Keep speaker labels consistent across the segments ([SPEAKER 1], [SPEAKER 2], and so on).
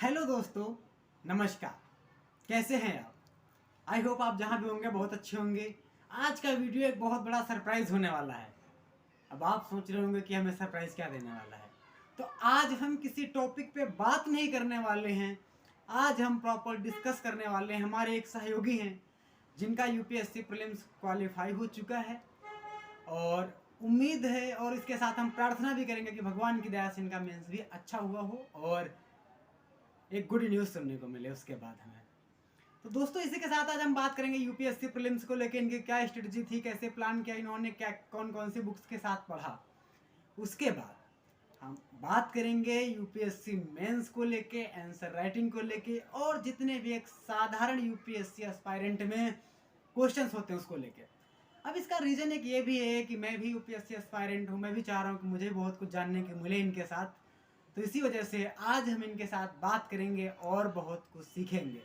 [SPEAKER 1] Hello दोस्तों, नमस्कार। कैसे हैं आप? आई होप आप जहाँ भी होंगे बहुत अच्छे होंगे। आज का वीडियो एक बहुत बड़ा सरप्राइज होने वाला है। अब आप सोच रहे होंगे कि हमें सरप्राइज क्या देने वाला है। तो आज हम किसी टॉपिक पे बात नहीं करने वाले हैं। आज हम प्रॉपर डिस्कस करने वाले हैं। हमारे एक सहयोगी हैं जिनका यूपीएससी प्रीलिम्स क्वालिफाई हो चुका है और उम्मीद है और इसके साथ हम प्रार्थना भी करेंगे कि भगवान की दया से इनका मेंस भी अच्छा हुआ हो और एक गुड न्यूज़ सुनने को मिले उसके बाद हमें। तो दोस्तों, इसी के साथ आज हम बात करेंगे यूपीएससी प्रीलिम्स को लेकर इनकी क्या स्ट्रेटजी थी, कैसे प्लान किया इन्होंने, क्या कौन कौन सी बुक्स के साथ पढ़ा। उसके बाद हम बात करेंगे यूपीएससी मेंस को लेके, आंसर राइटिंग को लेके और जितने भी एक साधारण यूपीएससी एस्पायरेंट में क्वेश्चंस होते हैं उसको लेके। अब इसका रीज़न एक ये भी है कि मैं भी यूपीएससी एस्पायरेंट हूँ, मैं भी चाह रहा हूँ कि मुझे बहुत कुछ जानने को मिले इनके साथ। तो इसी वजह से आज हम इनके साथ बात करेंगे और बहुत कुछ सीखेंगे।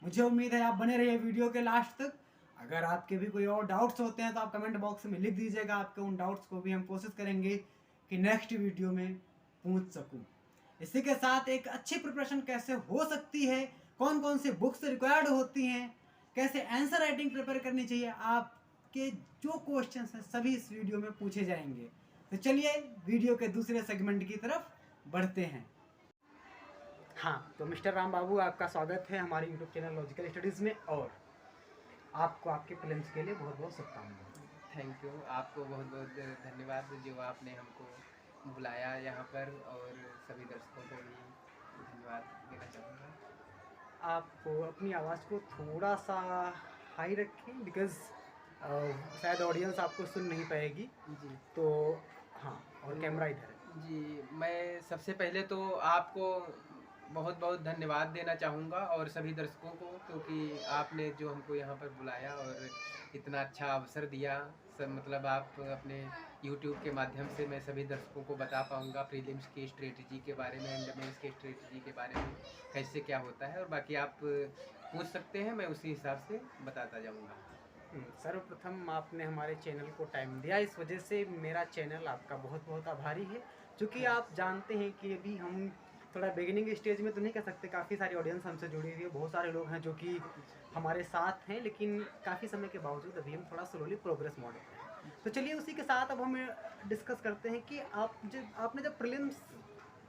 [SPEAKER 1] मुझे उम्मीद है आप बने रहिए वीडियो के लास्ट तक। अगर आपके भी कोई और डाउट्स होते हैं तो आप कमेंट बॉक्स में लिख दीजिएगा। आपके उन डाउट्स को भी हम कोशिश करेंगे कि नेक्स्ट वीडियो में पूछ सकूं। इसी के साथ एक अच्छी प्रिपरेशन कैसे हो सकती है, कौन कौन सी बुक्स रिक्वायर्ड होती हैं, कैसे आंसर राइटिंग प्रिपेयर करनी चाहिए, आपके जो क्वेश्चंस हैं सभी इस वीडियो में पूछे जाएंगे। तो चलिए वीडियो के दूसरे सेगमेंट की तरफ बढ़ते हैं। हाँ, तो मिस्टर राम बाबू, आपका स्वागत है हमारे यूट्यूब चैनल लॉजिकल स्टडीज़ में और आपको आपके प्रीलिम्स के लिए बहुत बहुत शुभकामनाएं।
[SPEAKER 2] Thank you. आपको बहुत बहुत धन्यवाद जो आपने हमको बुलाया यहाँ पर, और सभी दर्शकों को भी धन्यवाद देना चाहूँगा।
[SPEAKER 1] आप अपनी आवाज़ को थोड़ा सा हाई रखें बिकॉज़ शायद ऑडियंस आपको सुन नहीं पाएगी।
[SPEAKER 2] जी
[SPEAKER 1] तो हाँ, और कैमरा इधर है।
[SPEAKER 2] जी, मैं सबसे पहले तो आपको बहुत बहुत धन्यवाद देना चाहूँगा और सभी दर्शकों को, क्योंकि आपने जो हमको यहाँ पर बुलाया और इतना अच्छा अवसर दिया। सब मतलब आप अपने YouTube के माध्यम से मैं सभी दर्शकों को बता पाऊँगा प्रीलिम्स की स्ट्रेटजी के बारे में, मेंस की स्ट्रेटजी के बारे में, कैसे क्या होता है। और बाकी आप पूछ सकते हैं, मैं उसी हिसाब से बताता जाऊँगा।
[SPEAKER 1] सर्वप्रथम आपने हमारे चैनल को टाइम दिया, इस वजह से मेरा चैनल आपका बहुत बहुत आभारी है। क्योंकि आप जानते हैं कि अभी हम थोड़ा बिगिनिंग स्टेज में तो नहीं कह सकते, काफ़ी सारी ऑडियंस हमसे जुड़ी हुई है, बहुत सारे लोग हैं जो कि हमारे साथ हैं, लेकिन काफ़ी समय के बावजूद अभी हम थोड़ा स्लोली प्रोग्रेस मोड में हैं। तो चलिए उसी के साथ अब हम डिस्कस करते हैं कि आपने जब प्रीलिम्स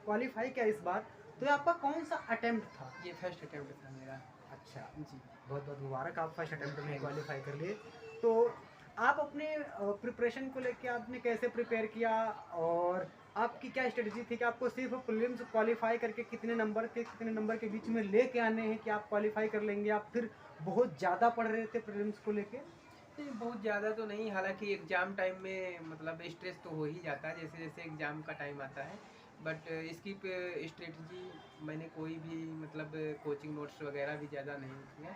[SPEAKER 1] क्वालिफाई किया इस बार, तो ये आपका कौन सा अटेम्प्ट था?
[SPEAKER 2] ये फर्स्ट अटेम्प्ट था मेरा।
[SPEAKER 1] अच्छा
[SPEAKER 2] जी,
[SPEAKER 1] बहुत बहुत मुबारक, आप फर्स्ट अटेम्प्ट में क्वालिफाई कर लिए। तो आप अपने प्रिपरेशन को लेके आपने कैसे प्रिपेयर किया और आपकी क्या स्ट्रेटजी थी कि आपको सिर्फ प्रीलिम्स क्वालिफाई करके कितने नंबर के बीच में लेके आने हैं कि आप क्वालिफाई कर लेंगे, आप फिर बहुत ज़्यादा पढ़ रहे थे प्रीलिम्स को लेके?
[SPEAKER 2] नहीं, बहुत ज़्यादा तो नहीं। हालांकि एग्ज़ाम टाइम में मतलब स्ट्रेस तो हो ही जाता है जैसे जैसे एग्ज़ाम का टाइम आता है। बट इसकी स्ट्रेटजी मैंने कोई भी मतलब कोचिंग नोट्स वगैरह भी ज़्यादा नहीं किया।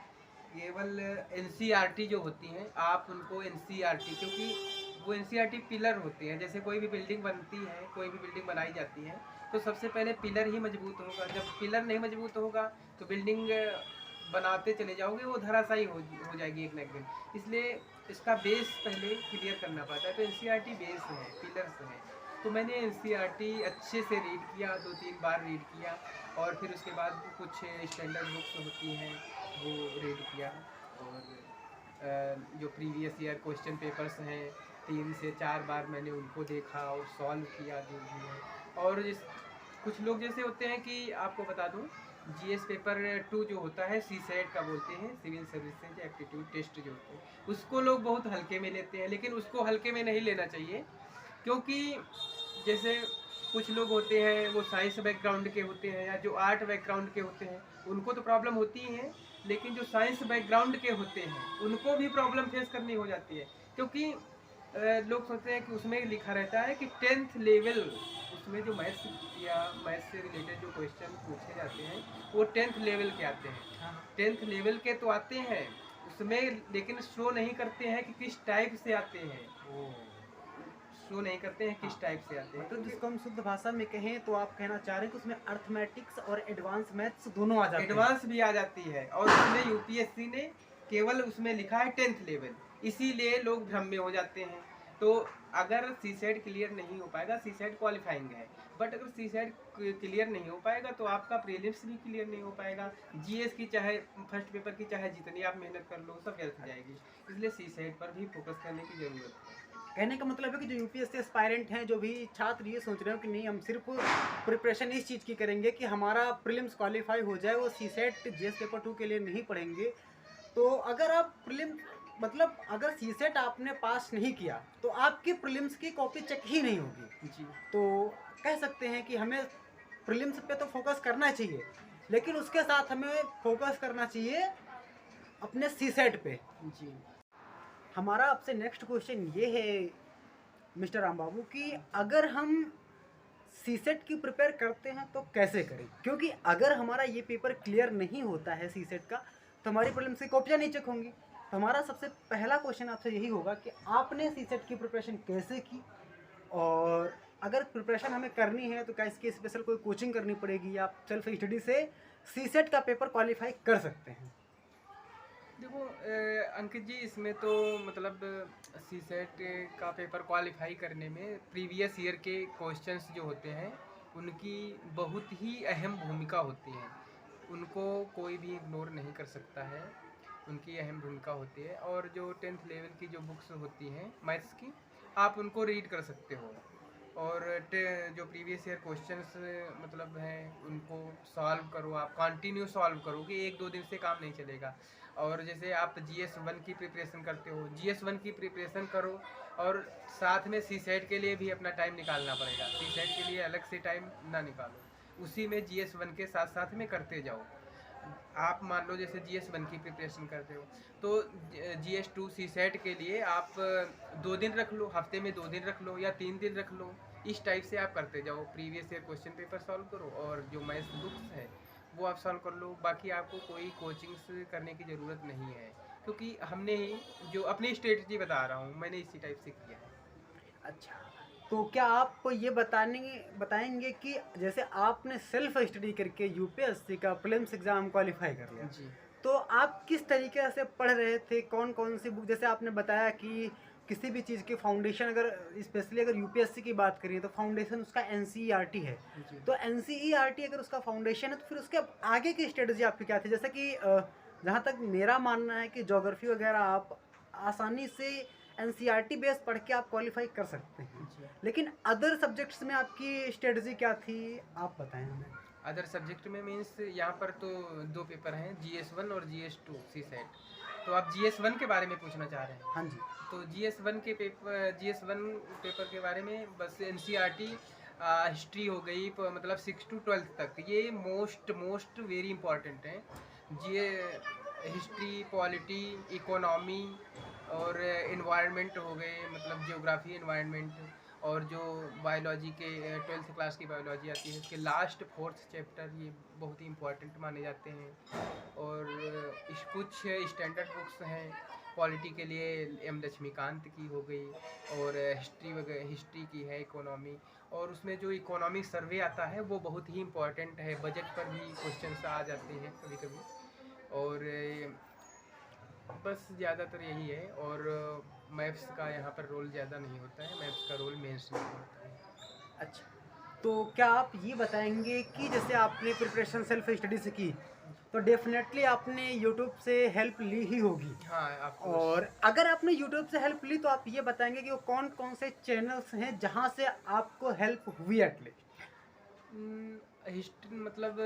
[SPEAKER 2] केवल एनसीईआरटी जो होती हैं, आप उनको एनसीईआरटी, क्योंकि वो एनसीईआरटी पिलर होती हैं। जैसे कोई भी बिल्डिंग बनती है, कोई भी बिल्डिंग बनाई जाती है, तो सबसे पहले पिलर ही मजबूत होगा। जब पिलर नहीं मजबूत होगा तो बिल्डिंग बनाते चले जाओगे, वो धराशायी हो जाएगी एक न एक दिन। इसलिए इसका बेस पहले क्लियर करना पड़ता है। तो एनसीईआरटी बेस है, पिलर्स है। तो मैंने एनसीईआरटी अच्छे से रीड किया, 2-3 बार रीड किया, और फिर उसके बाद कुछ स्टैंडर्ड बुक्स होती हैं वो रीड किया। और जो प्रीवियस ईयर क्वेश्चन पेपर्स हैं 3 से 4 बार मैंने उनको देखा और सॉल्व किया जो भी है। और कुछ लोग जैसे होते हैं कि आपको बता दूं, जीएस पेपर 2 जो होता है, सीसेट का बोलते हैं, सिविल सर्विसेज एप्टीट्यूड टेस्ट जो होते हैं, उसको लोग बहुत हल्के में लेते हैं। लेकिन उसको हल्के में नहीं लेना चाहिए, क्योंकि जैसे कुछ लोग होते हैं वो साइंस बैकग्राउंड के होते हैं या जो आर्ट बैकग्राउंड के होते हैं, उनको तो प्रॉब्लम होती ही है। लेकिन जो साइंस बैकग्राउंड के होते हैं उनको भी प्रॉब्लम फेस करनी हो जाती है, क्योंकि लोग सोचते हैं कि उसमें लिखा रहता है कि 10th लेवल, उसमें जो मैथ्स या मैथ्स से रिलेटेड जो क्वेश्चन पूछे जाते हैं वो 10th लेवल के आते हैं। 10th लेवल के तो आते हैं उसमें, लेकिन शो नहीं करते हैं कि किस टाइप से आते हैं, शो नहीं करते हैं किस टाइप से आते हैं।
[SPEAKER 1] मतलब जिसको हम शुद्ध भाषा में कहें तो आप कहना चाह रहे हैं कि उसमें अर्थमेटिक्स और एडवांस मैथ्स दोनों आ जाते हैं।
[SPEAKER 2] एडवांस भी आ जाती है, और उसमें यूपीएससी ने केवल उसमें लिखा है 10th लेवल, इसीलिए लोग भ्रम में हो जाते हैं। तो अगर सी सेट क्लियर नहीं हो पाएगा, सी सेट क्वालिफाइंग है, बट अगर सी सेट क्लियर नहीं हो पाएगा तो आपका प्रीलिम्स भी क्लियर नहीं हो पाएगा। जीएस की चाहे फर्स्ट पेपर की चाहे जितनी आप मेहनत कर लो सब व्यर्थ जाएगी। इसलिए सी सेट पर भी फोकस करने की ज़रूरत है।
[SPEAKER 1] कहने का मतलब है कि जो यूपीएससी एस्पायरेंट हैं, जो भी छात्र ये सोच रहे हो कि नहीं हम सिर्फ प्रिपरेशन इस चीज़ की करेंगे कि हमारा प्रीलिम्स क्वालिफाई हो जाए, वो सी सेट जीएस पेपर 2 के लिए नहीं पढ़ेंगे, तो अगर आप प्रीलिम मतलब अगर सी सेट आपने पास नहीं किया तो आपकी प्रीलिम्स की कॉपी चेक ही नहीं होगी।
[SPEAKER 2] जी
[SPEAKER 1] तो कह सकते हैं कि हमें प्रीलिम्स पे तो फोकस करना चाहिए, लेकिन उसके साथ हमें फोकस करना चाहिए अपने सी सेट पे।
[SPEAKER 2] जी
[SPEAKER 1] हमारा आपसे नेक्स्ट क्वेश्चन ये है मिस्टर राम बाबू कि अगर हम सी सेट की प्रिपेयर करते हैं तो कैसे करें, क्योंकि अगर हमारा ये पेपर क्लियर नहीं होता है सी सेट का तो हमारी प्रीलिम्स की कॉपियाँ नहीं चेक होंगी। तो हमारा सबसे पहला क्वेश्चन आपसे यही होगा कि आपने सी सेट की प्रिपरेशन कैसे की, और अगर प्रिपरेशन हमें करनी है तो क्या इसकी स्पेशल कोई कोचिंग करनी पड़ेगी या आप सेल्फ स्टडी से सी सेट का पेपर क्वालिफाई कर सकते हैं?
[SPEAKER 2] देखो अंकित जी, इसमें तो मतलब सी सेट का पेपर क्वालिफाई करने में प्रीवियस ईयर के क्वेश्चंस जो होते हैं उनकी बहुत ही अहम भूमिका होती है। उनको कोई भी इग्नोर नहीं कर सकता है, उनकी अहम भूमिका होती है। और जो 10th लेवल की जो बुक्स होती हैं मैथ्स की, आप उनको रीड कर सकते हो, और जो प्रीवियस ईयर क्वेश्चंस मतलब हैं उनको सॉल्व करो, आप कंटिन्यू सॉल्व करोगे, एक दो दिन से काम नहीं चलेगा। और जैसे आप GS1 की प्रिपरेशन करते हो, GS1 की प्रिपरेशन करो, और साथ में सी सेट के लिए भी अपना टाइम निकालना पड़ेगा। सी सेट के लिए अलग से टाइम ना निकालो, उसी में GS1 के साथ साथ में करते जाओ। आप मान लो जैसे GS1 की प्रिपरेशन करते हो तो GS2 सी सेट के लिए आप 2 दिन रख लो, हफ्ते में 2 दिन रख लो या 3 दिन रख लो। इस टाइप से आप करते जाओ, previous year question paper solve करो और जो मैथ्स बुक्स है वो आप सॉल्व कर लो। बाकी आपको कोई कोचिंग्स करने की ज़रूरत नहीं है, क्योंकि हमने ही जो अपनी स्ट्रेटजी बता रहा हूँ मैंने इसी टाइप से किया है।
[SPEAKER 1] अच्छा, तो क्या आप ये बताएंगे कि जैसे आपने सेल्फ स्टडी करके यूपीएससी का प्रीलिम्स एग्जाम क्वालिफाई कर लिया,
[SPEAKER 2] जी
[SPEAKER 1] तो आप किस तरीके से पढ़ रहे थे, कौन कौन सी बुक, जैसे आपने बताया कि किसी भी चीज़ की फाउंडेशन, अगर स्पेशली अगर यूपीएससी की बात करें तो फाउंडेशन उसका एनसीईआरटी है।
[SPEAKER 2] जी
[SPEAKER 1] तो एनसीईआरटी अगर उसका फाउंडेशन है तो फिर उसके आगे की स्ट्रेटजी आपकी क्या थी? जैसे कि जहाँ तक मेरा मानना है कि ज्योग्राफी वगैरह आप आसानी से एनसीईआरटी बेस पढ़ के आप क्वालिफाई कर सकते हैं,
[SPEAKER 2] जी
[SPEAKER 1] लेकिन अदर सब्जेक्ट्स में आपकी स्ट्रेटजी क्या थी, आप बताएं हमें।
[SPEAKER 2] अदर सब्जेक्ट में मीन्स यहाँ पर तो 2 पेपर हैं, GS1 और GS2 सी सेट। तो आप GS1 के बारे में पूछना चाह रहे हैं?
[SPEAKER 1] हाँ जी।
[SPEAKER 2] तो GS1 पेपर के बारे में बस NCERT हिस्ट्री हो गई, मतलब 6 to 12 तक, ये मोस्ट वेरी इंपॉर्टेंट है। ये हिस्ट्री, पॉलिटी, इकोनॉमी और इन्वायरमेंट हो गए, मतलब ज्योग्राफी, इन्वायरमेंट, और जो बायोलॉजी के 12th क्लास की बायोलॉजी आती है उसके लास्ट 4th चैप्टर, ये बहुत ही इंपॉर्टेंट माने जाते हैं। और कुछ स्टैंडर्ड बुक्स हैं पॉलिटी के लिए, M लक्ष्मीकांत की हो गई, और हिस्ट्री वगैरह, हिस्ट्री की है, इकोनॉमी, और उसमें जो इकोनॉमिक सर्वे आता है वो बहुत ही इंपॉर्टेंट है, बजट पर भी क्वेश्चन आ जाते हैं कभी कभी। और बस ज़्यादातर यही है। और मैथ्स का यहाँ पर रोल ज़्यादा नहीं होता है, मैथ्स का रोल मेंस में होता है।
[SPEAKER 1] अच्छा, तो क्या आप ये बताएंगे कि जैसे आपने प्रिपरेशन सेल्फ स्टडी से की तो डेफिनेटली आपने यूट्यूब से हेल्प ली ही होगी,
[SPEAKER 2] हाँ आपको
[SPEAKER 1] और अगर आपने यूट्यूब से हेल्प ली तो आप ये बताएंगे कि वो कौन कौन से चैनल्स हैं जहाँ से आपको हेल्प हुई एटलीस्ट?
[SPEAKER 2] हिस्ट्री मतलब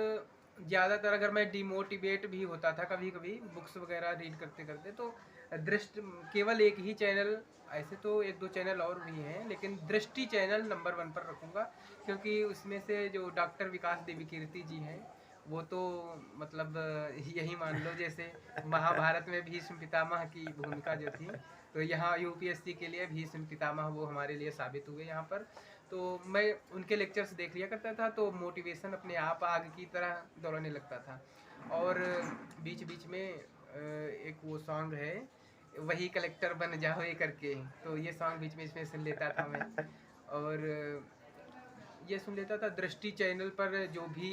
[SPEAKER 2] ज़्यादातर अगर मैं डिमोटिवेट भी होता था कभी कभी बुक्स वगैरह रीड करते करते, तो दृष्टि केवल एक ही चैनल, ऐसे तो एक दो चैनल और भी हैं लेकिन दृष्टि चैनल नंबर 1 पर रखूँगा, क्योंकि उसमें से जो डॉक्टर विकास देवी कीर्ति जी हैं वो तो मतलब यही मान लो जैसे महाभारत में भीष्म पितामह की भूमिका जो थी, तो यहाँ यूपीएससी के लिए भीष्म पितामह वो हमारे लिए साबित हुए यहाँ पर। तो मैं उनके लेक्चर्स देख लिया करता था, तो मोटिवेशन अपने आप आग की तरह दौड़ने लगता था। और बीच बीच में एक वो सॉन्ग है, वही कलेक्टर बन जाओ करके, तो ये सॉन्ग बीच में इसमें सुन लेता था मैं। और ये सुन लेता था। दृष्टि चैनल पर जो भी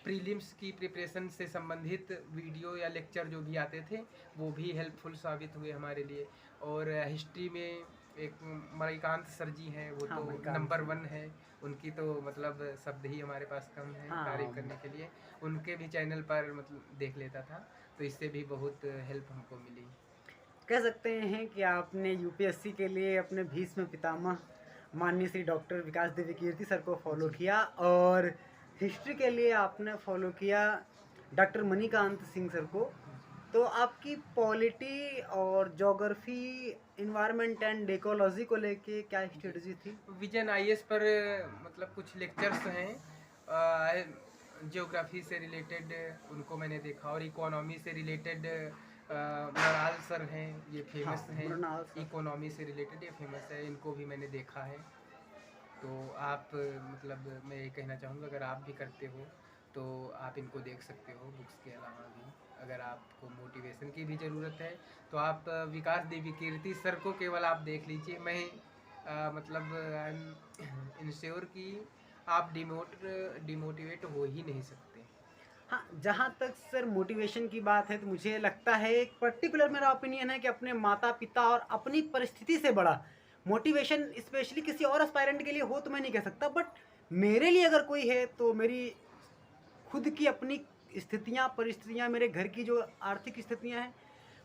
[SPEAKER 2] प्रीलिम्स की प्रिपरेशन से संबंधित वीडियो या लेक्चर जो भी आते थे वो भी हेल्पफुल साबित हुए हमारे लिए। और हिस्ट्री में एक मणिकांत सर जी हैं, वो
[SPEAKER 1] हाँ,
[SPEAKER 2] तो
[SPEAKER 1] मणिकांत
[SPEAKER 2] नंबर
[SPEAKER 1] सर।
[SPEAKER 2] 1 है। उनकी तो मतलब शब्द ही हमारे पास कम है
[SPEAKER 1] हाँ,
[SPEAKER 2] तारीफ करने के लिए। उनके भी चैनल पर मतलब देख लेता था, तो इससे भी बहुत हेल्प हमको मिली।
[SPEAKER 1] कह सकते हैं कि आपने यूपीएससी के लिए अपने भीष्म पितामह माननीय श्री डॉक्टर विकास देवी कीर्ति सर को फॉलो
[SPEAKER 2] जी।
[SPEAKER 1] किया, और हिस्ट्री के लिए आपने फॉलो किया डॉक्टर मणिकांत सिंह सर को। तो आपकी पॉलिटी और ज्योग्राफी, इन्वायरमेंट एंड इकोलॉजी को लेके क्या
[SPEAKER 2] जी।
[SPEAKER 1] स्ट्रेटजी थी?
[SPEAKER 2] विजन आईएएस पर मतलब कुछ लेक्चर्स हैं ज्योग्राफी से रिलेटेड, उनको मैंने देखा। और इकोनॉमी से रिलेटेड मराल सर हैं, ये
[SPEAKER 1] हाँ,
[SPEAKER 2] फेमस हैं।
[SPEAKER 1] मृणाल सर।
[SPEAKER 2] इकोनॉमी से रिलेटेड ये फेमस है, इनको भी मैंने देखा है। तो आप मतलब मैं ये कहना चाहूँगा, अगर आप भी करते हो तो आप इनको देख सकते हो बुक्स के अलावा भी। अगर आपको मोटिवेशन की भी ज़रूरत है तो आप विकास देवी कीर्ति सर को केवल आप देख लीजिए। मैं मतलब आई एम इंश्योर कि आप डिमोटिवेट हो ही नहीं सकते।
[SPEAKER 1] हाँ, जहाँ तक सर मोटिवेशन की बात है, तो मुझे लगता है एक पर्टिकुलर मेरा ओपिनियन है कि अपने माता पिता और अपनी परिस्थिति से बड़ा मोटिवेशन स्पेशली किसी और एस्पायरेंट के लिए हो तो मैं नहीं कह सकता, बट मेरे लिए अगर कोई है तो मेरी खुद की अपनी स्थितियाँ, परिस्थितियाँ, मेरे घर की जो आर्थिक स्थितियाँ हैं,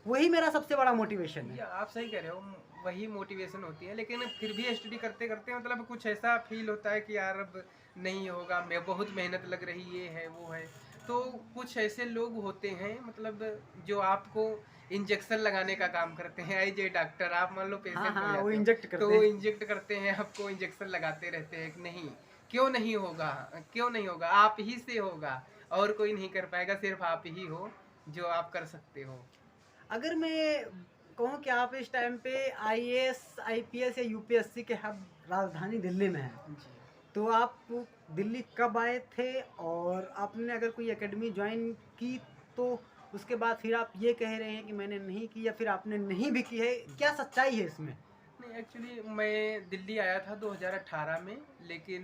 [SPEAKER 1] वही मेरा सबसे बड़ा मोटिवेशन है।
[SPEAKER 2] या आप सही कह रहे हो, वही मोटिवेशन होती है। लेकिन फिर भी स्टडी करते करते मतलब कुछ ऐसा फील होता है कि यार अब नहीं होगा, मैं बहुत मेहनत लग रही, ये है वो है। तो कुछ ऐसे लोग होते हैं मतलब जो आपको इंजेक्शन लगाने का काम करते हैं। एज ए डॉक्टर आप मान लो
[SPEAKER 1] हाँ,
[SPEAKER 2] पेशेंट हो
[SPEAKER 1] हाँ, वो
[SPEAKER 2] जाते हो,
[SPEAKER 1] इंजेक्ट
[SPEAKER 2] तो
[SPEAKER 1] करते
[SPEAKER 2] वो
[SPEAKER 1] हैं।
[SPEAKER 2] इंजेक्ट करते हैं आपको, इंजेक्शन लगाते रहते हैं कि नहीं, क्यों नहीं होगा, क्यों नहीं होगा, आप ही से होगा, और कोई नहीं कर पाएगा, सिर्फ आप ही हो जो आप कर सकते हो।
[SPEAKER 1] अगर मैं कहूँ कि आप इस टाइम पे आईएएस, आईपीएस या यूपीएससी के हब राजधानी दिल्ली में हैं,
[SPEAKER 2] जी।
[SPEAKER 1] तो आप दिल्ली कब आए थे, और आपने अगर कोई एकेडमी ज्वाइन की तो उसके बाद फिर आप ये कह रहे हैं कि मैंने नहीं की, या फिर आपने नहीं भी की है, क्या सच्चाई है इसमें?
[SPEAKER 2] नहीं, एक्चुअली मैं दिल्ली आया था 2018 में। लेकिन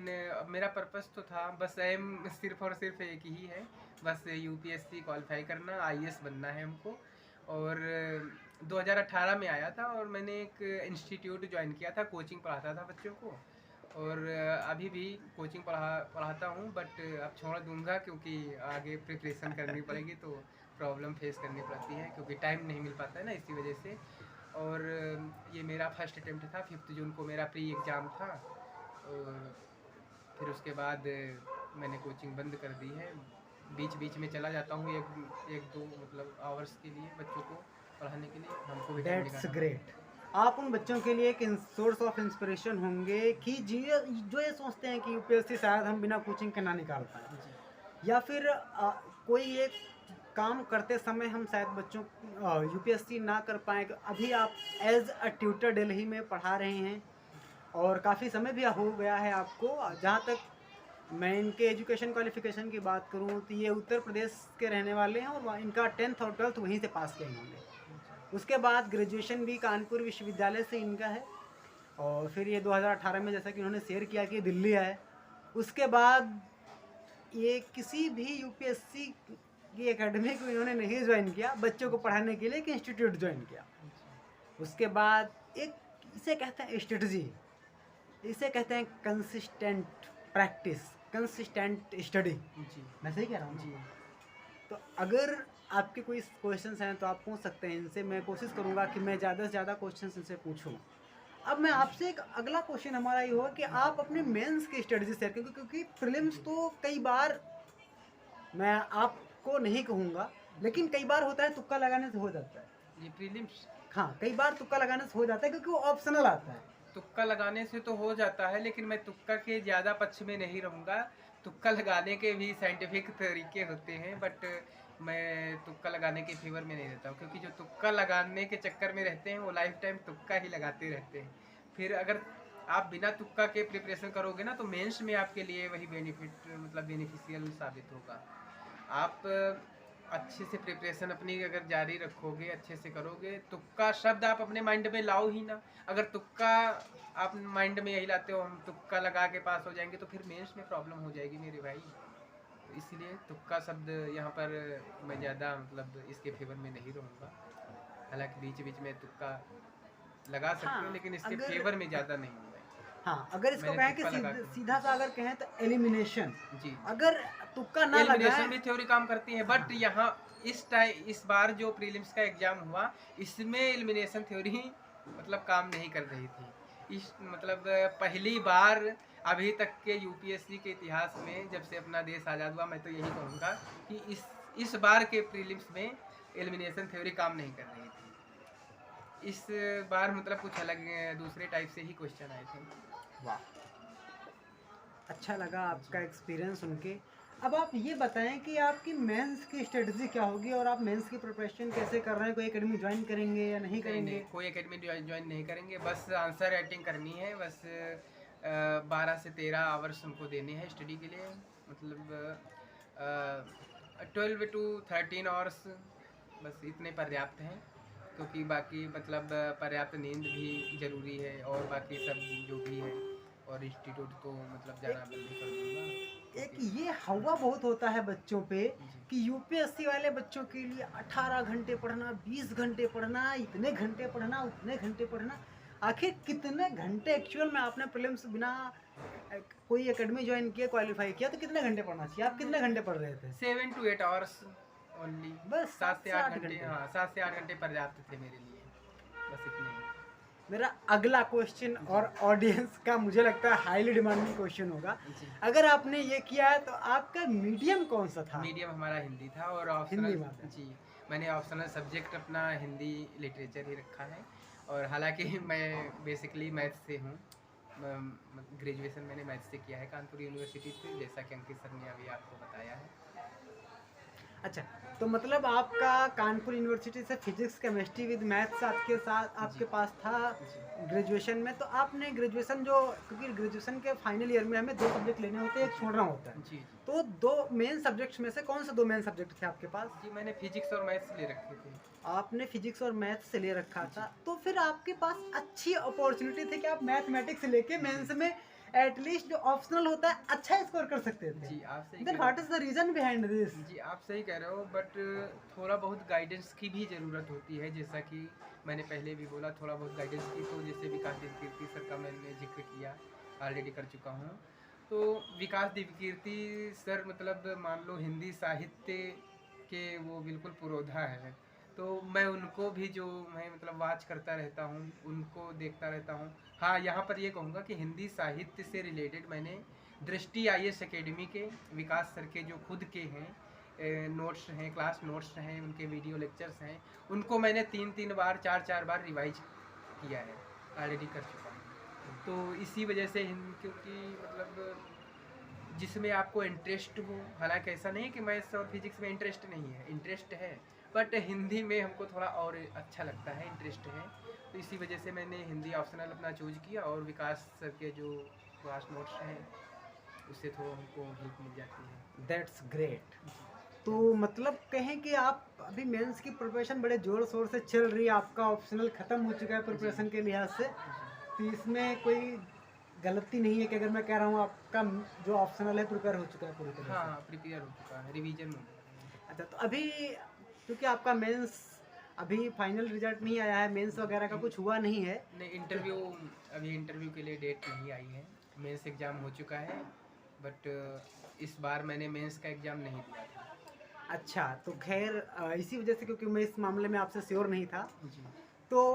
[SPEAKER 2] मेरा पर्पस तो था, बस एम सिर्फ और सिर्फ एक ही है, बस यूपीएससी क्वालिफाई करना, आईएएस बनना है हमको। और 2018 में आया था और मैंने एक इंस्टीट्यूट ज्वाइन किया था, कोचिंग पढ़ाता था बच्चों को। और अभी भी कोचिंग पढ़ाता हूँ, बट अब छोड़ दूंगा क्योंकि आगे प्रिपरेशन करनी पड़ेगी, तो प्रॉब्लम फेस करनी पड़ती है क्योंकि टाइम नहीं मिल पाता है ना, इसी वजह से। और ये मेरा फर्स्ट अटेम्प्ट था, 5 जून को मेरा प्री एग्ज़ाम था। और फिर उसके बाद मैंने कोचिंग बंद कर दी है। बीच बीच में चला जाता हूँ एक दो मतलब आवर्स के लिए बच्चों को पढ़ाने के लिए, हमको भी टाइम
[SPEAKER 1] दैट्स
[SPEAKER 2] निकालना
[SPEAKER 1] ग्रेट। आप उन बच्चों के लिए एक सोर्स ऑफ इंस्पिरेशन होंगे कि जो ये सोचते हैं कि यूपीएससी शायद हम बिना कोचिंग के ना निकाल पाए,
[SPEAKER 2] पड़ेगा। जी।
[SPEAKER 1] या फिर कोई एक काम करते समय हम शायद बच्चों यूपीएससी ना कर पाए। अभी आप एज अ ट्यूटर दिल्ली में पढ़ा रहे हैं, और काफ़ी समय भी हो गया है आपको। जहाँ तक मैं इनके एजुकेशन क्वालिफिकेशन की बात करूँ तो ये उत्तर प्रदेश के रहने वाले हैं, और इनका 10th और 12th वहीं से पास किया इन्होंने। उसके बाद ग्रेजुएशन भी कानपुर विश्वविद्यालय से इनका है, और फिर ये 2018 में, जैसा कि उन्होंने शेयर किया, कि दिल्ली आए। उसके बाद ये किसी भी यूपीएससी की एकेडमी को इन्होंने नहीं ज्वाइन किया, बच्चों को पढ़ाने के लिए एक इंस्टीट्यूट ज्वाइन किया। उसके बाद एक, इसे कहते हैं स्ट्रेटजी, इसे कहते हैं कंसिस्टेंट प्रैक्टिस, कंसिस्टेंट स्टडी।
[SPEAKER 2] जी।
[SPEAKER 1] मैं सही कह रहा हूँ
[SPEAKER 2] जी।
[SPEAKER 1] ना? तो अगर आपके कोई क्वेश्चंस हैं तो आप पूछ सकते हैं इनसे। मैं कोशिश करूंगा कि मैं ज़्यादा से ज़्यादा क्वेश्चंस इनसे पूछूं। अब मैं आपसे एक अगला क्वेश्चन हमारा ये होगा कि आप अपने मेंस की स्ट्रेटजी शेयर करें, क्योंकि प्रीलिम्स तो कई बार, मैं आपको नहीं कहूँगा, लेकिन कई बार होता है तुक्का लगाने से हो जाता है।
[SPEAKER 2] ये प्रीलिम्स
[SPEAKER 1] हाँ, कई बार तुक्का लगाने से हो जाता है क्योंकि वो ऑप्शनल आता है।
[SPEAKER 2] तुक्का लगाने से तो हो जाता है, लेकिन मैं तुक्का के ज़्यादा पक्ष में नहीं रहूँगा। तुक्का लगाने के भी साइंटिफिक तरीके होते हैं, बट मैं तुक्का लगाने के फेवर में नहीं रहता हूँ, क्योंकि जो तुक्का लगाने के चक्कर में रहते हैं वो लाइफ टाइम तुक्का ही लगाते रहते हैं। फिर अगर आप बिना तुक्का के प्रिपरेशन करोगे ना, तो मेंस में आपके लिए वही बेनिफिट मतलब बेनिफिशियल साबित होगा। आप अच्छे से प्रिपरेशन अपनी अगर जारी रखोगे, अच्छे से करोगे, तुक्का शब्द आप अपने माइंड में लाओ ही ना। अगर तुक्का आप माइंड में यही लाते हो, हम तुक्का लगा के पास हो जाएंगे, तो फिर मेंस में प्रॉब्लम हो जाएगी मेरे भाई। तो इसलिए तुक्का शब्द यहाँ पर मैं ज़्यादा मतलब इसके फेवर में नहीं रहूँगा। हालांकि बीच बीच में तुक्का लगा सकते
[SPEAKER 1] हाँ,
[SPEAKER 2] हो, लेकिन इसके
[SPEAKER 1] अगर-
[SPEAKER 2] फेवर में ज़्यादा नहीं हूँ मैं।
[SPEAKER 1] हाँ, अगर इसको
[SPEAKER 2] मैंने
[SPEAKER 1] कहें कि
[SPEAKER 2] तुक्का लगा के-
[SPEAKER 1] सीधा सा अगर कहें तो एलिमिनेशन,
[SPEAKER 2] जी,
[SPEAKER 1] अगर तुक्का ना
[SPEAKER 2] एलिमिनेशन
[SPEAKER 1] लगाए।
[SPEAKER 2] भी थ्योरी काम करती है, बट
[SPEAKER 1] हाँ।
[SPEAKER 2] यहाँ इस बार जो प्रीलिम्स का एग्जाम हुआ, इसमें एलिमिनेशन थ्योरी मतलब काम नहीं कर रही थी। इस मतलब पहली बार अभी तक के यूपीएससी के इतिहास में, जब से अपना देश आज़ाद हुआ, मैं तो यही कहूँगा कि इस बार के प्रीलिम्स में एलिमिनेशन थ्योरी काम नहीं कर रही थी। इस बार मतलब कुछ अलग दूसरे टाइप से ही क्वेश्चन आए थे।
[SPEAKER 1] वाह, अच्छा लगा आपका एक्सपीरियंस सुन के। अब आप ये बताएं कि आपकी मेंस की स्ट्रेटजी क्या होगी और आप मेंस की प्रिपरेशन कैसे कर रहे हैं? कोई एकेडमी ज्वाइन करेंगे या नहीं करेंगे?
[SPEAKER 2] नहीं, कोई एकेडमी ज्वाइन नहीं करेंगे, बस आंसर राइटिंग करनी है। बस 12 से 13 आवर्स हमको देने हैं स्टडी के लिए, मतलब 12 to 13 आवर्स, बस इतने पर्याप्त हैं। क्योंकि बाकी मतलब पर्याप्त नींद भी ज़रूरी है, और बाकी सब जो भी है, और इंस्टीट्यूट तो मतलब जाना बंद ही कर दूँगा।
[SPEAKER 1] एक ये हवा बहुत होता है बच्चों पे
[SPEAKER 2] जी।
[SPEAKER 1] कि यूपीएससी वाले बच्चों के लिए 18 घंटे पढ़ना, 20 घंटे पढ़ना, इतने घंटे पढ़ना, उतने घंटे पढ़ना। आखिर कितने घंटे एक्चुअल में आपने प्रीलिम्स बिना कोई एकेडमी ज्वाइन किया, क्वालिफाई किया, तो कितने घंटे पढ़ना चाहिए? आप कितने घंटे पढ़ रहे थे?
[SPEAKER 2] 7 to 8 आवर्स ओनली,
[SPEAKER 1] बस
[SPEAKER 2] 7 से 8 घंटे। हाँ, 7 से 8 घंटे पर्याप्त थे मेरे लिए, बस इतने ही।
[SPEAKER 1] मेरा अगला क्वेश्चन और ऑडियंस का मुझे लगता है हाईली डिमांडिंग क्वेश्चन होगा।
[SPEAKER 2] जी।
[SPEAKER 1] अगर आपने ये किया है तो आपका मीडियम कौन सा था?
[SPEAKER 2] मीडियम हमारा हिंदी था, और
[SPEAKER 1] हिंदी
[SPEAKER 2] ऑप्शनल,
[SPEAKER 1] माध्यम।
[SPEAKER 2] जी, मैंने ऑप्शनल सब्जेक्ट अपना हिंदी लिटरेचर ही रखा है। और हालांकि मैं बेसिकली मैथ्स से हूँ, ग्रेजुएशन मैंने मैथ्स से किया है कानपुर यूनिवर्सिटी से, जैसा कि अंकित सर ने अभी आपको बताया है।
[SPEAKER 1] अच्छा, तो मतलब आपका कानपुर यूनिवर्सिटी से फिजिक्स, केमिस्ट्री विद मैथ्स आपके
[SPEAKER 2] जी।
[SPEAKER 1] पास था
[SPEAKER 2] जी।
[SPEAKER 1] ग्रेजुएशन में। तो आपने ग्रेजुएशन जो, क्योंकि ग्रेजुएशन के फाइनल ईयर में हमें 2 सब्जेक्ट लेने होते हैं, एक छोड़ना होता है,
[SPEAKER 2] जी। जी।
[SPEAKER 1] तो 2 मेन सब्जेक्ट्स में से कौन से 2 मेन सब्जेक्ट थे आपके पास?
[SPEAKER 2] जी, मैंने फिजिक्स और मैथ्स ले रखे थे।
[SPEAKER 1] आपने फिजिक्स और मैथ्स से ले रखा था, तो फिर आपके पास अच्छी अपॉर्चुनिटी थी कि आप मैथमेटिक्स लेके मेंस में एटलीस्ट जो ऑप्शनल होता है अच्छा स्कोर कर सकते थे।
[SPEAKER 2] जी, आप सही
[SPEAKER 1] देन
[SPEAKER 2] कह
[SPEAKER 1] व्हाट
[SPEAKER 2] रहे
[SPEAKER 1] is the reason behind this?
[SPEAKER 2] हो। जी, आप सही कह रहे हो, बट थोड़ा बहुत गाइडेंस की भी ज़रूरत होती है। जैसा कि मैंने पहले भी बोला, थोड़ा बहुत गाइडेंस की, तो जैसे विकास दिव्यकीर्ति सर का मैंने जिक्र किया, ऑलरेडी कर चुका हूँ। तो विकास दिव्यकीर्ति सर मतलब मान लो हिंदी साहित्य के वो बिल्कुल पुरोधा है। तो मैं उनको भी, जो मैं मतलब वाच करता रहता हूँ, उनको देखता रहता हूँ। हाँ, यहाँ पर ये कहूँगा कि हिंदी साहित्य से रिलेटेड मैंने दृष्टि IAS एकेडमी के विकास सर के जो खुद के हैं नोट्स हैं, क्लास नोट्स हैं, उनके वीडियो लेक्चर्स हैं, उनको मैंने 3-3 बार 4-4 बार रिवाइज किया है, ऑलरेडी कर चुका हूँ। तो इसी वजह से क्योंकि मतलब जिसमें आपको इंटरेस्ट हो, हालांकि ऐसा नहीं है कि मैथ्स और फिजिक्स में इंटरेस्ट नहीं है, इंटरेस्ट है, बट हिंदी में हमको थोड़ा और अच्छा लगता है, इंटरेस्ट है। तो इसी वजह से मैंने हिंदी ऑप्शनल अपना चूज किया, और विकास सर के जो क्लास नोट्स हैं उससे थोड़ा हमको हेल्प मिल जाती है।
[SPEAKER 1] That's great. तो मतलब कहें कि आप अभी मेंस की प्रिपरेशन बड़े जोर शोर से चल रही है, आपका ऑप्शनल खत्म हो चुका है प्रिपरेशन के लिहाज से, तो इसमें कोई गलती नहीं है कि अगर मैं कह रहा हूँ आपका जो ऑप्शनल है प्रिपेयर हो चुका है पूरी तरह से?
[SPEAKER 2] हाँ, प्रिपेयर हो चुका है, रिवीजन में।
[SPEAKER 1] अच्छा, तो अभी क्योंकि आपका मेंस अभी फाइनल रिजल्ट नहीं आया है, मेंस वगैरह का कुछ हुआ नहीं है,
[SPEAKER 2] नहीं, इंटरव्यू, अभी इंटरव्यू के लिए डेट नहीं आई है। मेंस एग्ज़ाम हो चुका है, बट इस बार मैंने मेंस का एग्ज़ाम नहीं दिया था।
[SPEAKER 1] अच्छा, तो खैर इसी वजह से, क्योंकि मैं इस मामले में आपसे श्योर नहीं था,
[SPEAKER 2] जी।
[SPEAKER 1] तो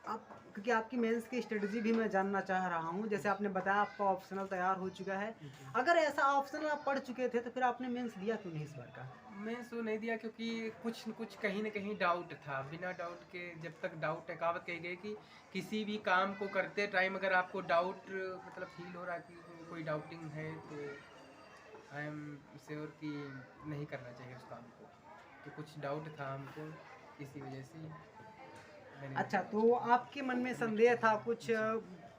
[SPEAKER 1] आप, क्योंकि आपकी मेंस की स्ट्रेटजी भी मैं जानना चाह रहा हूँ। जैसे आपने बताया आपका ऑप्शनल तैयार हो चुका है, अगर ऐसा ऑप्शनल आप पढ़ चुके थे तो फिर आपने मेंस दिया क्यों नहीं इस बार का?
[SPEAKER 2] मेंस वो नहीं दिया क्योंकि कुछ न कुछ कहीं न कहीं डाउट था। बिना डाउट के, जब तक डाउट है, कहावत कही गई कि किसी भी काम को करते टाइम अगर आपको डाउट मतलब फील हो रहा है कि कोई डाउटिंग है, तो आई एम श्योर कि नहीं करना चाहिए उस काम को। तो कुछ डाउट था हमको, इसी वजह से मैंने।
[SPEAKER 1] अच्छा, तो आपके मन में संदेह था कुछ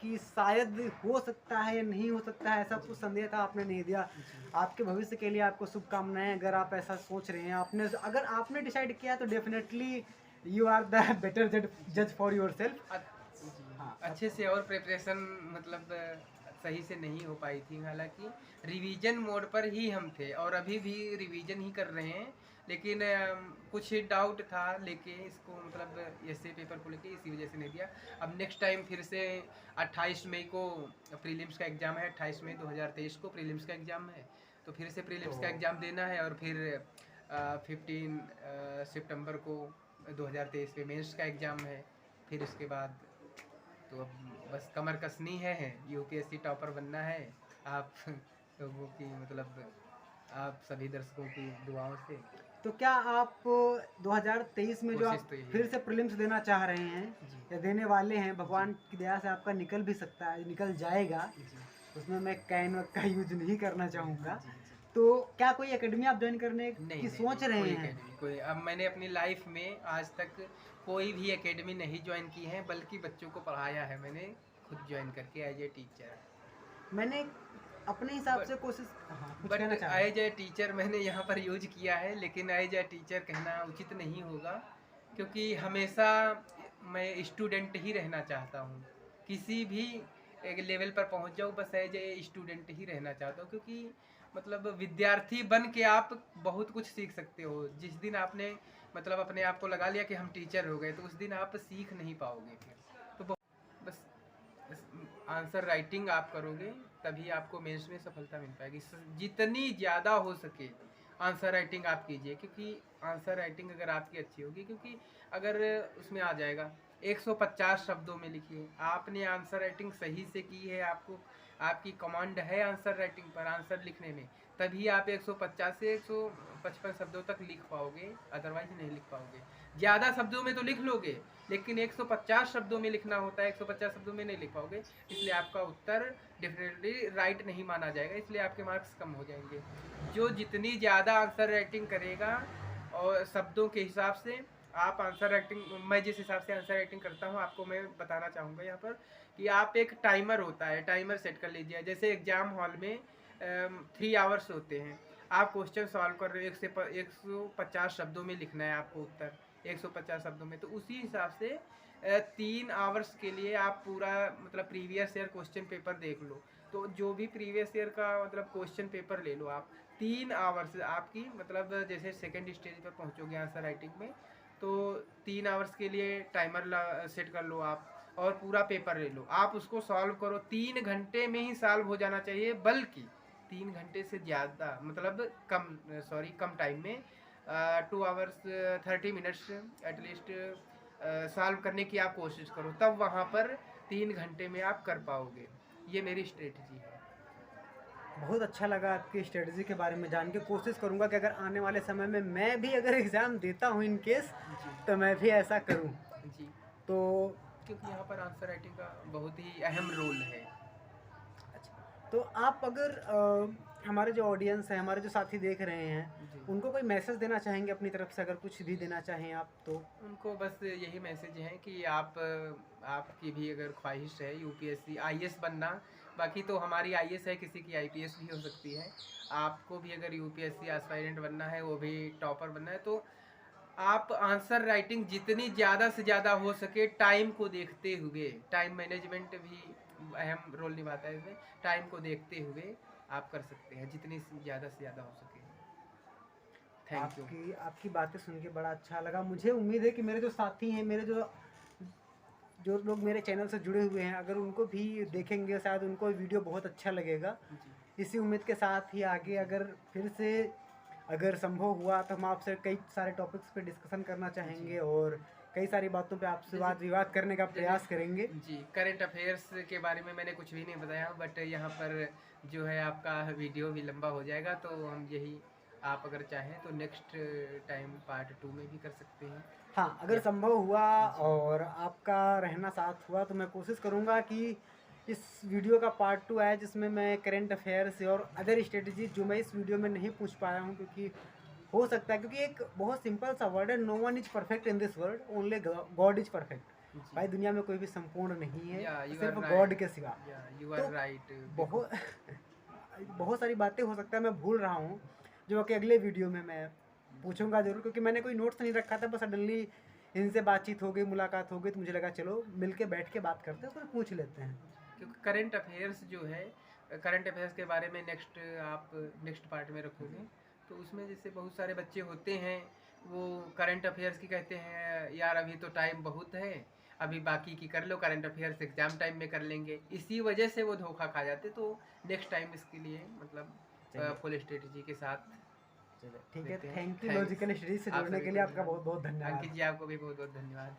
[SPEAKER 1] कि शायद हो सकता है या नहीं हो सकता है, ऐसा कुछ संदेह था, आपने नहीं दिया। आपके भविष्य के लिए आपको शुभकामनाएं। अगर आप ऐसा सोच रहे हैं, आपने अगर आपने डिसाइड किया तो definitely you are the better जज फॉर योर सेल्फ।
[SPEAKER 2] अच्छे से और प्रिपरेशन मतलब सही से नहीं हो पाई थी। हालांकि रिवीजन मोड पर ही हम थे और अभी भी रिवीजन ही कर रहे हैं, लेकिन कुछ डाउट था लेके इसको, मतलब ऐसे पेपर को लेके, इसी वजह से नहीं दिया। अब नेक्स्ट टाइम फिर से 28 मई को प्रीलिम्स का एग्ज़ाम है, 28 मई 2023 को प्रीलिम्स का एग्ज़ाम है, तो फिर से प्रीलिम्स का एग्ज़ाम देना है और फिर 15 सितंबर को 2023 में मेंस का एग्ज़ाम है। फिर उसके बाद तो अब बस कमर कसनी है, यूपीएससी टॉपर बनना है आप लोगों की, मतलब आप सभी दर्शकों की दुआओं से।
[SPEAKER 1] तो क्या आप 2023 में जो
[SPEAKER 2] कोशिश
[SPEAKER 1] आप
[SPEAKER 2] तो यही
[SPEAKER 1] फिर
[SPEAKER 2] है।
[SPEAKER 1] से प्रीलिम्स देना चाह रहे हैं
[SPEAKER 2] जी
[SPEAKER 1] या देने वाले हैं, भगवान की दया से आपका निकल भी सकता है, निकल जाएगा,
[SPEAKER 2] जी
[SPEAKER 1] उसमें मैं कैन का यूज नहीं करना चाहूँगा।
[SPEAKER 2] जी जी।
[SPEAKER 1] तो क्या कोई एकेडमी आप ज्वाइन करने
[SPEAKER 2] नहीं
[SPEAKER 1] की
[SPEAKER 2] नहीं
[SPEAKER 1] सोच
[SPEAKER 2] नहीं,
[SPEAKER 1] रहे
[SPEAKER 2] कोई
[SPEAKER 1] हैं?
[SPEAKER 2] एकेडमी, कोई, अब मैंने अपनी लाइफ में आज तक कोई भी एकेडमी नहीं ज्वाइन की है, बल्कि बच्चों को पढ़ाया है मैंने खुद ज्वाइन करके एज ए टीचर।
[SPEAKER 1] मैंने अपने हिसाब
[SPEAKER 2] बट
[SPEAKER 1] से कोशिश, हाँ कुछ
[SPEAKER 2] बट
[SPEAKER 1] कहना चाह रहे हैं?
[SPEAKER 2] एज ए टीचर मैंने यहाँ पर यूज किया है, लेकिन एज ए टीचर कहना उचित नहीं होगा, क्योंकि हमेशा मैं स्टूडेंट ही रहना चाहता हूँ। किसी भी एक लेवल पर पहुँच जाऊँ, बस एज ए स्टूडेंट ही रहना चाहता हूँ, क्योंकि मतलब विद्यार्थी बन के आप बहुत कुछ सीख सकते हो। जिस दिन आपने मतलब अपने आप को लगा लिया कि हम टीचर हो गए, तो उस दिन आप सीख नहीं पाओगे फिर। तो बस आंसर राइटिंग आप करोगे तभी आपको मेंस में सफलता मिल पाएगी। जितनी ज़्यादा हो सके आंसर राइटिंग आप कीजिए, क्योंकि आंसर राइटिंग अगर आपकी अच्छी होगी, क्योंकि अगर उसमें आ जाएगा 150 शब्दों में लिखिए, आपने आंसर राइटिंग सही से की है, आपको आपकी कमांड है आंसर राइटिंग पर, आंसर लिखने में, तभी आप 150 से 155 शब्दों तक लिख पाओगे, अदरवाइज नहीं लिख पाओगे। ज़्यादा शब्दों में तो लिख लोगे, लेकिन 150 शब्दों में लिखना होता है, 150 शब्दों में नहीं लिख पाओगे, इसलिए आपका उत्तर डेफिनेटली राइट नहीं माना जाएगा, इसलिए आपके मार्क्स कम हो जाएंगे। जो जितनी ज़्यादा आंसर राइटिंग करेगा और शब्दों के हिसाब से आप आंसर राइटिंग, मैं जिस हिसाब से आंसर राइटिंग करता हूँ आपको मैं बताना चाहूँगा यहाँ पर, कि आप एक टाइमर होता है, टाइमर सेट कर लीजिए। जैसे एग्जाम हॉल में 3 आवर्स होते हैं, आप क्वेश्चन सॉल्व कर रहे हो, 150 शब्दों में लिखना है आपको उत्तर, 150 शब्दों में, तो उसी हिसाब से 3 आवर्स के लिए आप पूरा मतलब प्रीवियस ईयर क्वेश्चन पेपर देख लो। तो जो भी प्रीवियस ईयर का मतलब क्वेश्चन पेपर ले लो आप, 3 आवर्स आपकी, मतलब जैसे सेकंड स्टेज पर पहुंचोगे आंसर राइटिंग में, तो 3 आवर्स के लिए टाइमर सेट कर लो आप, और पूरा पेपर ले लो, आप उसको सॉल्व करो। 3 घंटे में ही सॉल्व हो जाना चाहिए, बल्कि 3 घंटे से ज़्यादा, मतलब कम टाइम में 2 आवर्स 30 मिनट्स एटलीस्ट सॉल्व करने की आप कोशिश करो, तब वहाँ पर 3 घंटे में आप कर पाओगे। ये मेरी स्ट्रेटजी है।
[SPEAKER 1] बहुत अच्छा लगा आपकी स्ट्रेटजी के बारे में जान के। कोशिश करूंगा कि अगर आने वाले समय में मैं भी अगर एग्ज़ाम देता हूं इन केस,
[SPEAKER 2] जी
[SPEAKER 1] तो मैं भी ऐसा करूं।
[SPEAKER 2] जी,
[SPEAKER 1] तो
[SPEAKER 2] क्योंकि यहाँ पर आंसर राइटिंग का बहुत ही अहम रोल है।
[SPEAKER 1] अच्छा, तो आप अगर हमारे जो ऑडियंस है, हमारे जो साथी देख रहे हैं,
[SPEAKER 2] जी,
[SPEAKER 1] उनको कोई मैसेज देना चाहेंगे अपनी तरफ से, अगर कुछ भी देना चाहें आप तो?
[SPEAKER 2] उनको बस यही मैसेज है कि आपकी भी अगर ख्वाहिश है यूपीएससी आईएएस बनना, बाकी तो हमारी आईएएस है, किसी की आईपीएस भी हो सकती है, आपको भी अगर यूपीएससी एस्पायरेंट बनना है, वो भी टॉपर बनना है, तो आप आंसर राइटिंग जितनी ज़्यादा से ज़्यादा हो सके टाइम को देखते हुए, टाइम मैनेजमेंट भी अहम रोल निभाता है इसमें, टाइम को देखते हुए आप कर सकते हैं जितनी ज़्यादा से ज़्यादा हो सके। Thank you.
[SPEAKER 1] आपकी आपकी बातें सुन के बड़ा अच्छा लगा। मुझे उम्मीद है कि मेरे जो साथी हैं, मेरे जो जो लोग मेरे चैनल से जुड़े हुए हैं, अगर उनको भी देखेंगे शायद उनको वीडियो बहुत अच्छा लगेगा।
[SPEAKER 2] जी
[SPEAKER 1] इसी उम्मीद के साथ ही आगे अगर फिर से अगर संभव हुआ तो हम आपसे कई सारे टॉपिक्स पे डिस्कशन करना चाहेंगे और कई सारी बातों पे आपसे वाद विवाद करने का प्रयास करेंगे।
[SPEAKER 2] जी, करंट अफेयर्स के बारे में मैंने कुछ भी नहीं बताया, बट यहाँ पर जो है आपका वीडियो भी लंबा हो जाएगा, तो हम यही, आप अगर चाहें तो नेक्स्ट टाइम पार्ट 2 में भी कर सकते हैं।
[SPEAKER 1] हाँ, अगर
[SPEAKER 2] या
[SPEAKER 1] संभव हुआ और आपका रहना साथ हुआ तो मैं कोशिश करूँगा कि इस वीडियो का पार्ट 2 आए, जिसमें मैं करंट अफेयर्स और अदर स्ट्रेटजी जो मैं इस वीडियो में नहीं पूछ पाया हूँ, क्योंकि हो सकता है, क्योंकि एक बहुत सिंपल सा वर्ड है, no one is perfect in this world, only God is perfect.
[SPEAKER 2] जी,
[SPEAKER 1] भाई दुनिया में कोई भी संपूर्ण नहीं है
[SPEAKER 2] या यू आर
[SPEAKER 1] सिर्फ
[SPEAKER 2] राइट,
[SPEAKER 1] गॉड के सिवा।
[SPEAKER 2] या यू
[SPEAKER 1] तो
[SPEAKER 2] आर राइट।
[SPEAKER 1] बहुत बहुत सारी बातें हो सकता है मैं भूल रहा हूँ, जो कि अगले वीडियो में मैं पूछूंगा ज़रूर, क्योंकि मैंने कोई नोट्स नहीं रखा था, बस सडनली इनसे बातचीत हो गई, मुलाकात हो गई, तो मुझे लगा चलो मिल के बैठ के बात करते हैं, तो पूछ लेते हैं।
[SPEAKER 2] क्योंकि करंट अफेयर्स जो है, करंट अफेयर्स के बारे में नेक्स्ट पार्ट में रखोगे, तो उसमें जैसे बहुत सारे बच्चे होते हैं वो करंट अफेयर्स की कहते हैं यार अभी तो टाइम बहुत है, अभी बाकी की कर लो, करंट अफेयर्स एग्जाम टाइम में कर लेंगे, इसी वजह से वो धोखा खा जाते। तो नेक्स्ट टाइम इसके लिए मतलब फुल स्ट्रेटजी के साथ।
[SPEAKER 1] ठीक है,
[SPEAKER 2] देखते हैं।
[SPEAKER 1] Thank you
[SPEAKER 2] Thanks.
[SPEAKER 1] Logical study से
[SPEAKER 2] आप
[SPEAKER 1] जुड़ने
[SPEAKER 2] सभी
[SPEAKER 1] के
[SPEAKER 2] को
[SPEAKER 1] लिए आपका
[SPEAKER 2] धन्यवाद।
[SPEAKER 1] बहुत बहुत धन्यवाद।
[SPEAKER 2] अंकित जी आपको भी बहुत बहुत धन्यवाद।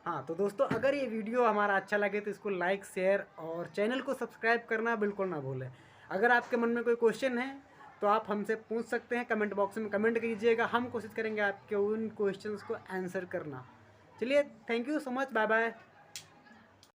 [SPEAKER 1] हाँ तो दोस्तों, अगर ये वीडियो हमारा अच्छा लगे तो इसको लाइक, शेयर और चैनल को सब्सक्राइब करना बिल्कुल ना भूलें। अगर आपके मन में कोई क्वेश्चन है तो आप हमसे पूछ सकते हैं, कमेंट बॉक्स में कमेंट कीजिएगा, हम कोशिश करेंगे आपके उन क्वेश्चंस को आंसर करना। चलिए, thank you so much, bye bye.